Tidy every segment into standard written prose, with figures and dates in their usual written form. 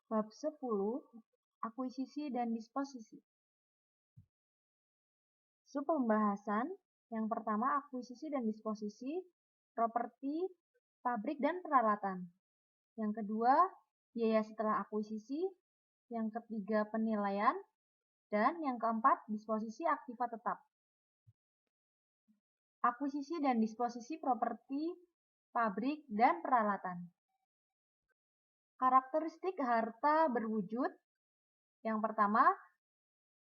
Bab 10, akuisisi dan disposisi. Sub pembahasan yang pertama, akuisisi dan disposisi, properti, pabrik dan peralatan. Yang kedua, biaya setelah akuisisi. Yang ketiga, penilaian. Dan yang keempat, disposisi aktiva tetap. Akuisisi dan disposisi properti, pabrik, dan peralatan. Karakteristik harta berwujud. Yang pertama,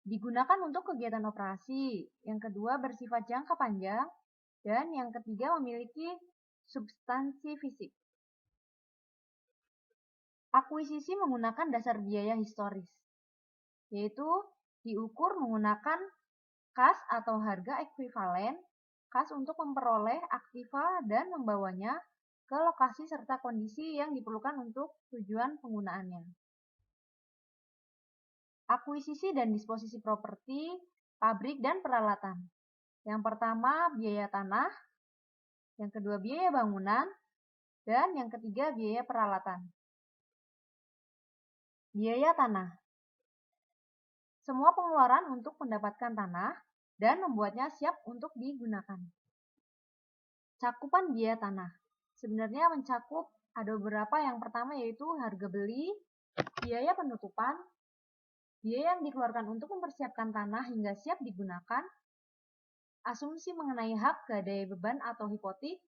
digunakan untuk kegiatan operasi. Yang kedua, bersifat jangka panjang. Dan yang ketiga, memiliki substansi fisik. Akuisisi menggunakan dasar biaya historis, yaitu diukur menggunakan kas atau harga ekuivalen kas untuk memperoleh aktiva dan membawanya ke lokasi serta kondisi yang diperlukan untuk tujuan penggunaannya. Akuisisi dan disposisi properti, pabrik, dan peralatan. Yang pertama, biaya tanah. Yang kedua, biaya bangunan. Dan yang ketiga, biaya peralatan. Biaya tanah. Semua pengeluaran untuk mendapatkan tanah dan membuatnya siap untuk digunakan. Cakupan biaya tanah. Sebenarnya mencakup ada beberapa. Yang pertama yaitu harga beli, biaya penutupan, biaya yang dikeluarkan untuk mempersiapkan tanah hingga siap digunakan, asumsi mengenai hak gadai beban atau hipotek,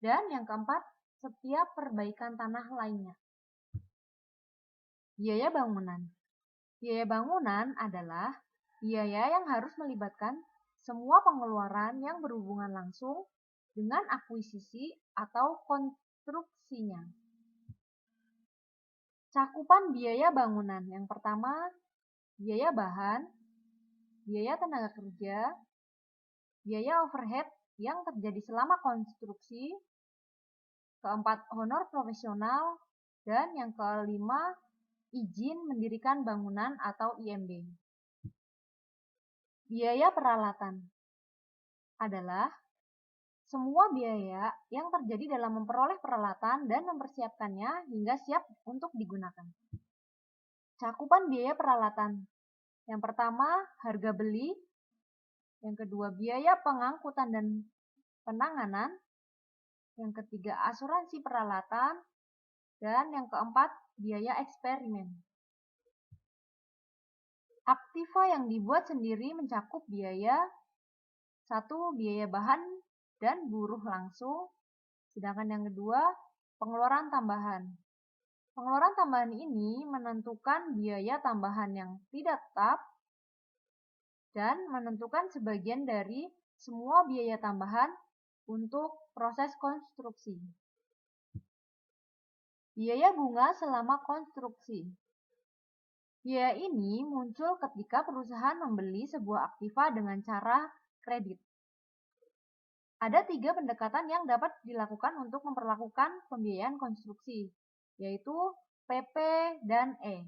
dan yang keempat, setiap perbaikan tanah lainnya. Biaya bangunan. Biaya bangunan adalah biaya yang harus melibatkan semua pengeluaran yang berhubungan langsung dengan akuisisi atau konstruksinya. Cakupan biaya bangunan. Yang pertama, biaya bahan, biaya tenaga kerja, biaya overhead yang terjadi selama konstruksi, keempat, honor profesional, dan yang kelima, izin mendirikan bangunan atau IMB. Biaya peralatan adalah semua biaya yang terjadi dalam memperoleh peralatan dan mempersiapkannya hingga siap untuk digunakan. Cakupan biaya peralatan. Yang pertama, harga beli. Yang kedua, biaya pengangkutan dan penanganan. Yang ketiga, asuransi peralatan. Dan yang keempat, biaya eksperimen. Aktiva yang dibuat sendiri mencakup biaya 1. Biaya bahan dan buruh langsung. Sedangkan yang kedua, pengeluaran tambahan. Pengeluaran tambahan ini menentukan biaya tambahan yang tidak tetap dan menentukan sebagian dari semua biaya tambahan untuk proses konstruksi. Biaya bunga selama konstruksi. Biaya ini muncul ketika perusahaan membeli sebuah aktiva dengan cara kredit. Ada 3 pendekatan yang dapat dilakukan untuk memperlakukan pembiayaan konstruksi, yaitu PP dan E.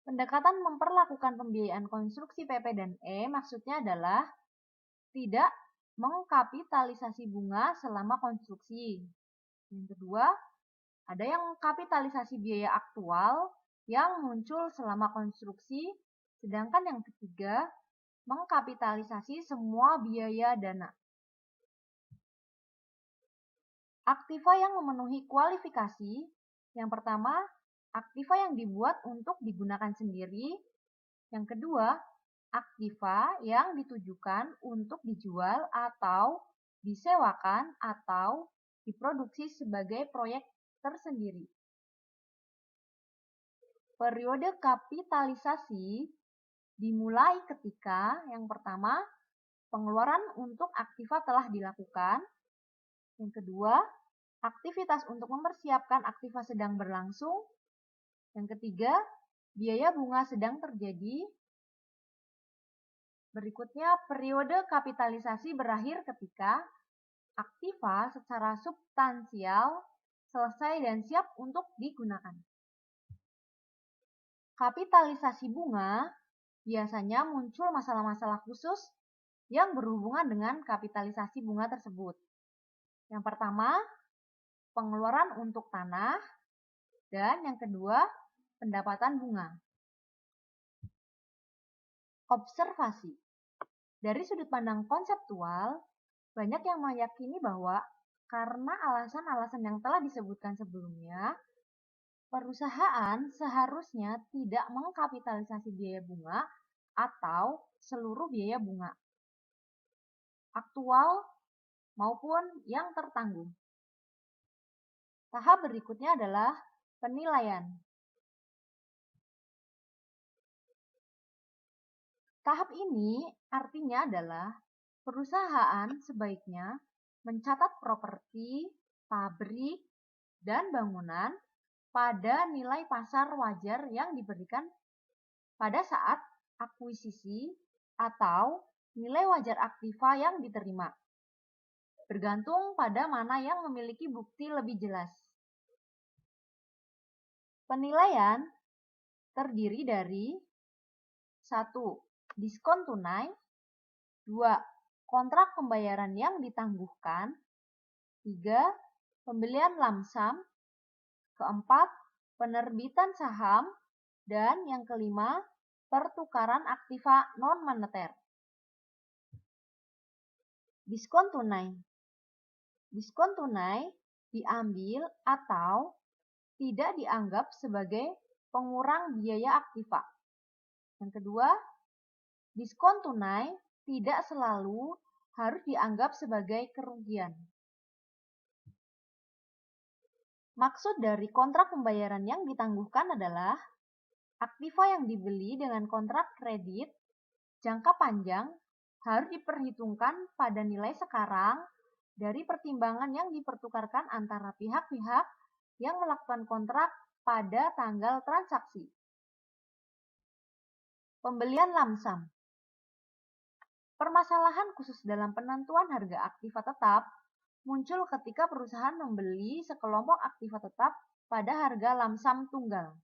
Pendekatan memperlakukan pembiayaan konstruksi PP dan E maksudnya adalah tidak mengkapitalisasi bunga selama konstruksi. Yang kedua, ada yang kapitalisasi biaya aktual yang muncul selama konstruksi, sedangkan yang ketiga, mengkapitalisasi semua biaya dana. Aktiva yang memenuhi kualifikasi. Yang pertama, aktiva yang dibuat untuk digunakan sendiri. Yang kedua, aktiva yang ditujukan untuk dijual atau disewakan atau diproduksi sebagai proyek tersendiri. Periode kapitalisasi dimulai ketika yang pertama, pengeluaran untuk aktiva telah dilakukan. Yang kedua, aktivitas untuk mempersiapkan aktiva sedang berlangsung. Yang ketiga, biaya bunga sedang terjadi. Berikutnya, periode kapitalisasi berakhir ketika aktiva secara substansial selesai dan siap untuk digunakan. Kapitalisasi bunga biasanya muncul masalah-masalah khusus yang berhubungan dengan kapitalisasi bunga tersebut. Yang pertama, pengeluaran untuk tanah. Dan yang kedua, pendapatan bunga. Observasi. Dari sudut pandang konseptual, banyak yang meyakini bahwa karena alasan-alasan yang telah disebutkan sebelumnya, perusahaan seharusnya tidak mengkapitalisasi biaya bunga atau seluruh biaya bunga, aktual maupun yang tertanggung. Tahap berikutnya adalah penilaian. Tahap ini artinya adalah perusahaan sebaiknya mencatat properti, pabrik, dan bangunan pada nilai pasar wajar yang diberikan pada saat akuisisi atau nilai wajar aktiva yang diterima, bergantung pada mana yang memiliki bukti lebih jelas. Penilaian terdiri dari 1. Diskon tunai, 2. Kontrak pembayaran yang ditangguhkan, 3. Pembelian lamsam, 4. Penerbitan saham, dan yang kelima, pertukaran aktiva non-moneter. Diskon tunai. Diskon tunai diambil atau tidak dianggap sebagai pengurang biaya aktiva. Yang kedua, diskon tunai tidak selalu harus dianggap sebagai kerugian. Maksud dari kontrak pembayaran yang ditangguhkan adalah aktiva yang dibeli dengan kontrak kredit jangka panjang harus diperhitungkan pada nilai sekarang dari pertimbangan yang dipertukarkan antara pihak-pihak yang melakukan kontrak pada tanggal transaksi. Pembelian lamsam. Permasalahan khusus dalam penentuan harga aktiva tetap muncul ketika perusahaan membeli sekelompok aktiva tetap pada harga lamsam tunggal.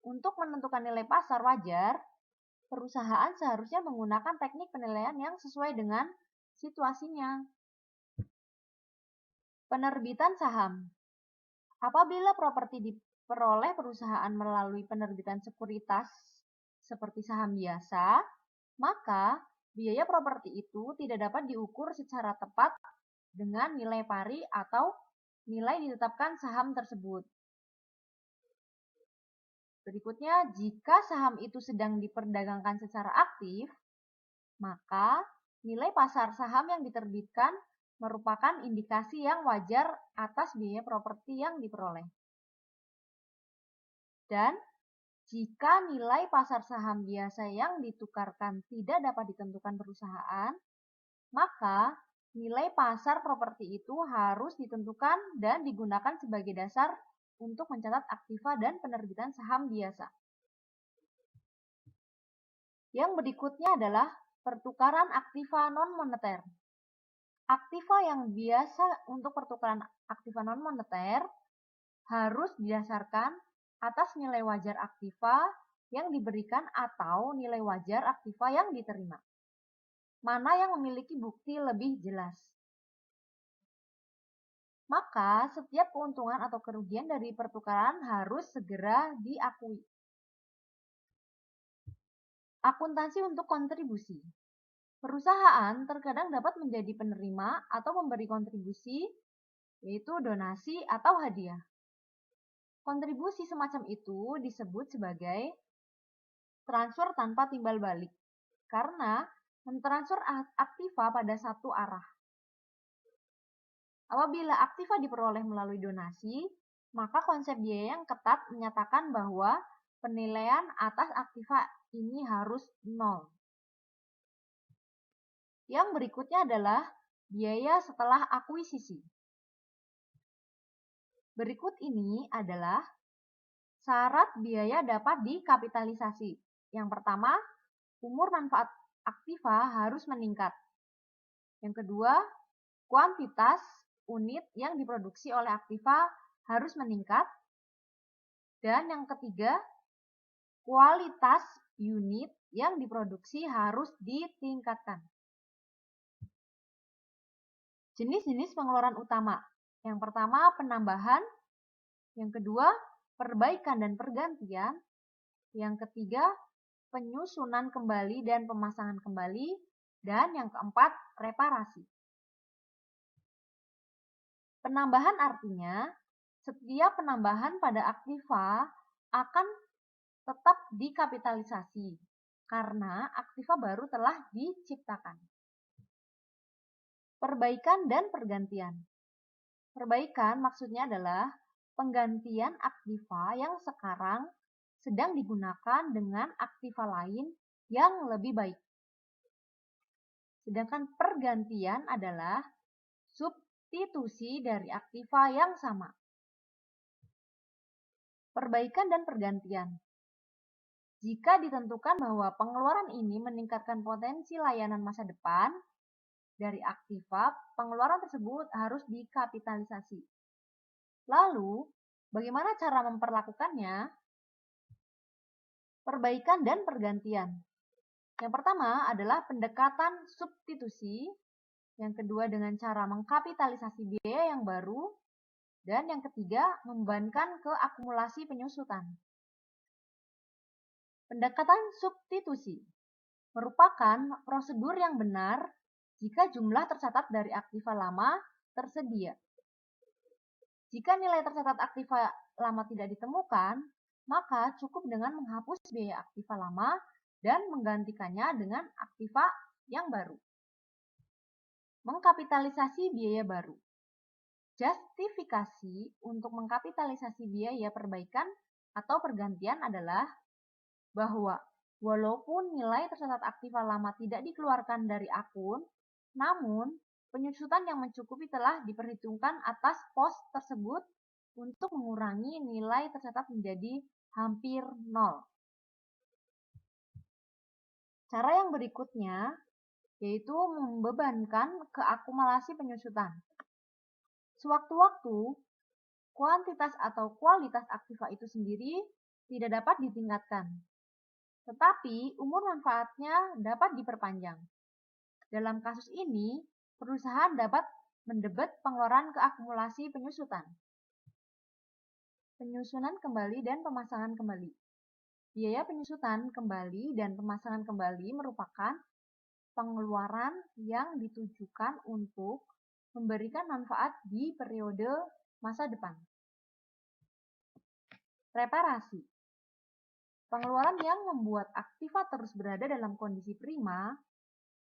Untuk menentukan nilai pasar wajar, perusahaan seharusnya menggunakan teknik penilaian yang sesuai dengan situasinya. Penerbitan saham. Apabila properti diperoleh perusahaan melalui penerbitan sekuritas seperti saham biasa, maka biaya properti itu tidak dapat diukur secara tepat dengan nilai pari atau nilai ditetapkan saham tersebut. Berikutnya, jika saham itu sedang diperdagangkan secara aktif, maka nilai pasar saham yang diterbitkan merupakan indikasi yang wajar atas biaya properti yang diperoleh. Dan jika nilai pasar saham biasa yang ditukarkan tidak dapat ditentukan perusahaan, maka nilai pasar properti itu harus ditentukan dan digunakan sebagai dasar untuk mencatat aktiva dan penerbitan saham biasa. Yang berikutnya adalah pertukaran aktiva non-moneter. Aktiva yang biasa untuk pertukaran aktiva non-moneter harus didasarkan atas nilai wajar aktiva yang diberikan atau nilai wajar aktiva yang diterima. Mana yang memiliki bukti lebih jelas. Maka setiap keuntungan atau kerugian dari pertukaran harus segera diakui. Akuntansi untuk kontribusi. Perusahaan terkadang dapat menjadi penerima atau memberi kontribusi, yaitu donasi atau hadiah. Kontribusi semacam itu disebut sebagai transfer tanpa timbal balik, karena mentransfer aktiva pada satu arah. Apabila aktiva diperoleh melalui donasi, maka konsep biaya yang ketat menyatakan bahwa penilaian atas aktiva ini harus nol. Yang berikutnya adalah biaya setelah akuisisi. Berikut ini adalah syarat biaya dapat dikapitalisasi. Yang pertama, umur manfaat aktiva harus meningkat. Yang kedua, kuantitas unit yang diproduksi oleh aktiva harus meningkat. Dan yang ketiga, kualitas unit yang diproduksi harus ditingkatkan. Jenis-jenis pengeluaran utama. Yang pertama, penambahan Yang kedua, perbaikan dan pergantian. Yang ketiga, penyusunan kembali dan pemasangan kembali. Dan yang keempat, reparasi. Penambahan artinya, setiap penambahan pada aktiva akan tetap dikapitalisasi karena aktiva baru telah diciptakan. Perbaikan dan pergantian. Perbaikan maksudnya adalah penggantian aktiva yang sekarang sedang digunakan dengan aktiva lain yang lebih baik. Sedangkan pergantian adalah substitusi dari aktiva yang sama. Perbaikan dan pergantian. Jika ditentukan bahwa pengeluaran ini meningkatkan potensi layanan masa depan dari aktiva, pengeluaran tersebut harus dikapitalisasi. Lalu, bagaimana cara memperlakukannya? Perbaikan dan pergantian. Yang pertama adalah pendekatan substitusi, yang kedua dengan cara mengkapitalisasi biaya yang baru, dan yang ketiga membebankan ke akumulasi penyusutan. Pendekatan substitusi merupakan prosedur yang benar jika jumlah tercatat dari aktiva lama tersedia. Jika nilai tercatat aktiva lama tidak ditemukan, maka cukup dengan menghapus biaya aktiva lama dan menggantikannya dengan aktiva yang baru. Mengkapitalisasi biaya baru. Justifikasi untuk mengkapitalisasi biaya perbaikan atau pergantian adalah bahwa walaupun nilai tercatat aktiva lama tidak dikeluarkan dari akun, namun penyusutan yang mencukupi telah diperhitungkan atas pos tersebut untuk mengurangi nilai tercatat menjadi hampir nol. Cara yang berikutnya yaitu membebankan ke akumulasi penyusutan. Sewaktu-waktu, kuantitas atau kualitas aktiva itu sendiri tidak dapat ditingkatkan, tetapi umur manfaatnya dapat diperpanjang. Dalam kasus ini, perusahaan dapat mendebet pengeluaran ke akumulasi penyusutan. Penyusunan kembali dan pemasangan kembali. Biaya penyusutan kembali dan pemasangan kembali merupakan pengeluaran yang ditujukan untuk memberikan manfaat di periode masa depan. Reparasi. Pengeluaran yang membuat aktiva terus berada dalam kondisi prima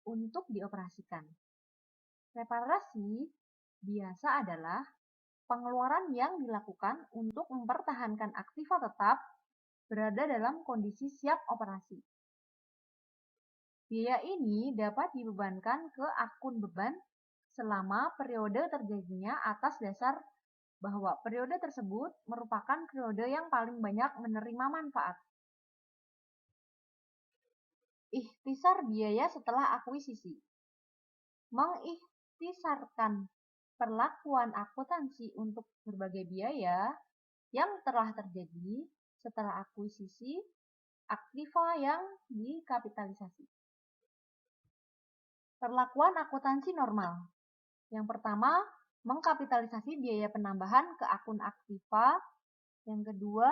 untuk dioperasikan. Reparasi biasa adalah pengeluaran yang dilakukan untuk mempertahankan aktiva tetap berada dalam kondisi siap operasi. Biaya ini dapat dibebankan ke akun beban selama periode terjadinya atas dasar bahwa periode tersebut merupakan periode yang paling banyak menerima manfaat. Ikhtisar biaya setelah akuisisi. Mengikhtisarkan perlakuan akuntansi untuk berbagai biaya yang telah terjadi setelah akuisisi aktiva yang dikapitalisasi. Perlakuan akuntansi normal. Yang pertama, mengkapitalisasi biaya penambahan ke akun aktiva. Yang kedua,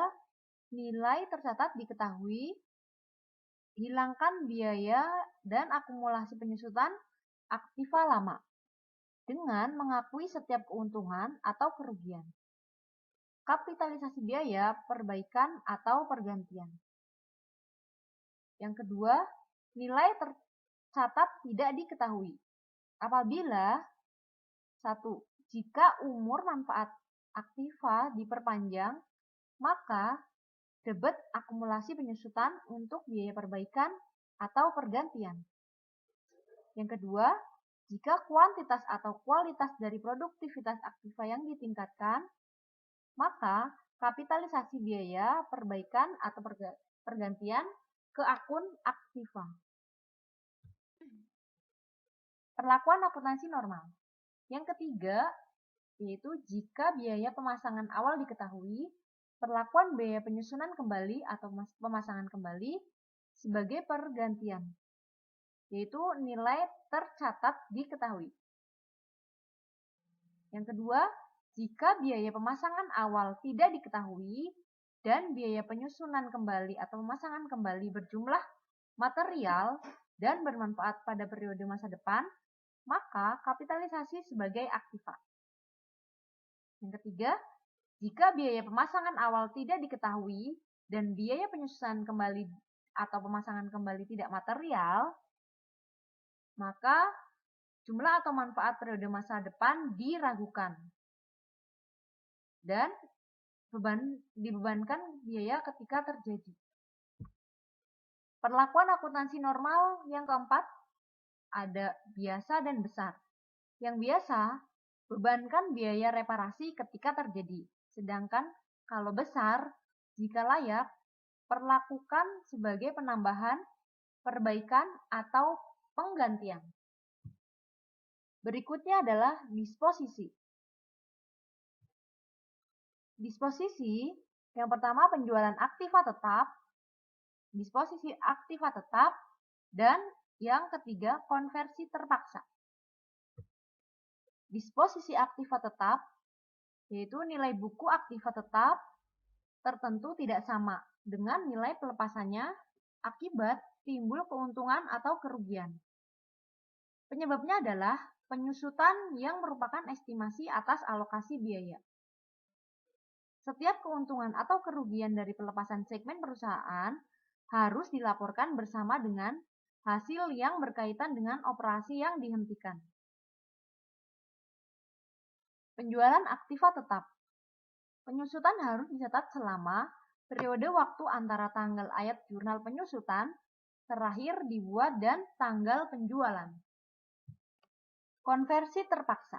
nilai tercatat diketahui. Hilangkan biaya dan akumulasi penyusutan aktiva lama dengan mengakui setiap keuntungan atau kerugian. Kapitalisasi biaya perbaikan atau pergantian. Yang kedua, nilai tercatat tidak diketahui. Apabila 1. Jika umur manfaat aktiva diperpanjang, maka debet akumulasi penyusutan untuk biaya perbaikan atau pergantian. Yang kedua, jika kuantitas atau kualitas dari produktivitas aktiva yang ditingkatkan, maka kapitalisasi biaya perbaikan atau pergantian ke akun aktiva. Perlakuan akuntansi normal. Yang ketiga, yaitu jika biaya pemasangan awal diketahui, perlakuan biaya penyusunan kembali atau pemasangan kembali sebagai pergantian, yaitu nilai tercatat diketahui. Yang kedua, Jika biaya pemasangan awal tidak diketahui dan biaya penyusunan kembali atau pemasangan kembali berjumlah material dan bermanfaat pada periode masa depan, maka kapitalisasi sebagai aktiva. Yang ketiga, jika biaya pemasangan awal tidak diketahui dan biaya penyusunan kembali atau pemasangan kembali tidak material, maka jumlah atau manfaat periode masa depan diragukan dan dibebankan biaya ketika terjadi. Perlakuan akuntansi normal yang keempat, ada biasa dan besar. Yang biasa, bebankan biaya reparasi ketika terjadi. Sedangkan kalau besar, jika layak, perlakukan sebagai penambahan, perbaikan, atau penggantian. Berikutnya adalah disposisi. Disposisi, yang pertama penjualan aktiva tetap, disposisi aktiva tetap, dan yang ketiga konversi terpaksa. Disposisi aktiva tetap, yaitu nilai buku aktiva tetap tertentu tidak sama dengan nilai pelepasannya akibat timbul keuntungan atau kerugian. Penyebabnya adalah penyusutan yang merupakan estimasi atas alokasi biaya. Setiap keuntungan atau kerugian dari pelepasan segmen perusahaan harus dilaporkan bersama dengan hasil yang berkaitan dengan operasi yang dihentikan. Penjualan aktiva tetap. Penyusutan harus dicatat selama periode waktu antara tanggal ayat jurnal penyusutan terakhir dibuat dan tanggal penjualan. Konversi terpaksa.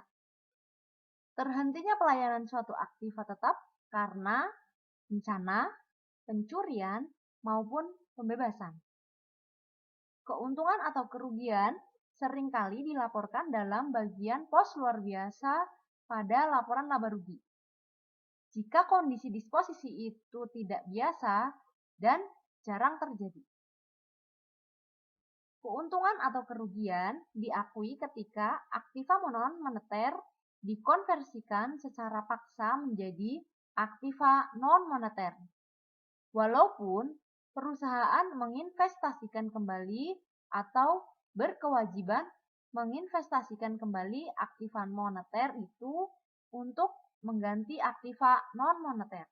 Terhentinya pelayanan suatu aktiva tetap karena bencana, pencurian, maupun pembebasan. Keuntungan atau kerugian seringkali dilaporkan dalam bagian pos luar biasa pada laporan laba rugi. Jika kondisi disposisi itu tidak biasa dan jarang terjadi. Keuntungan atau kerugian diakui ketika aktiva non-moneter dikonversikan secara paksa menjadi aktiva non-moneter. Walaupun perusahaan menginvestasikan kembali atau berkewajiban menginvestasikan kembali aktiva moneter itu untuk mengganti aktiva non-moneter.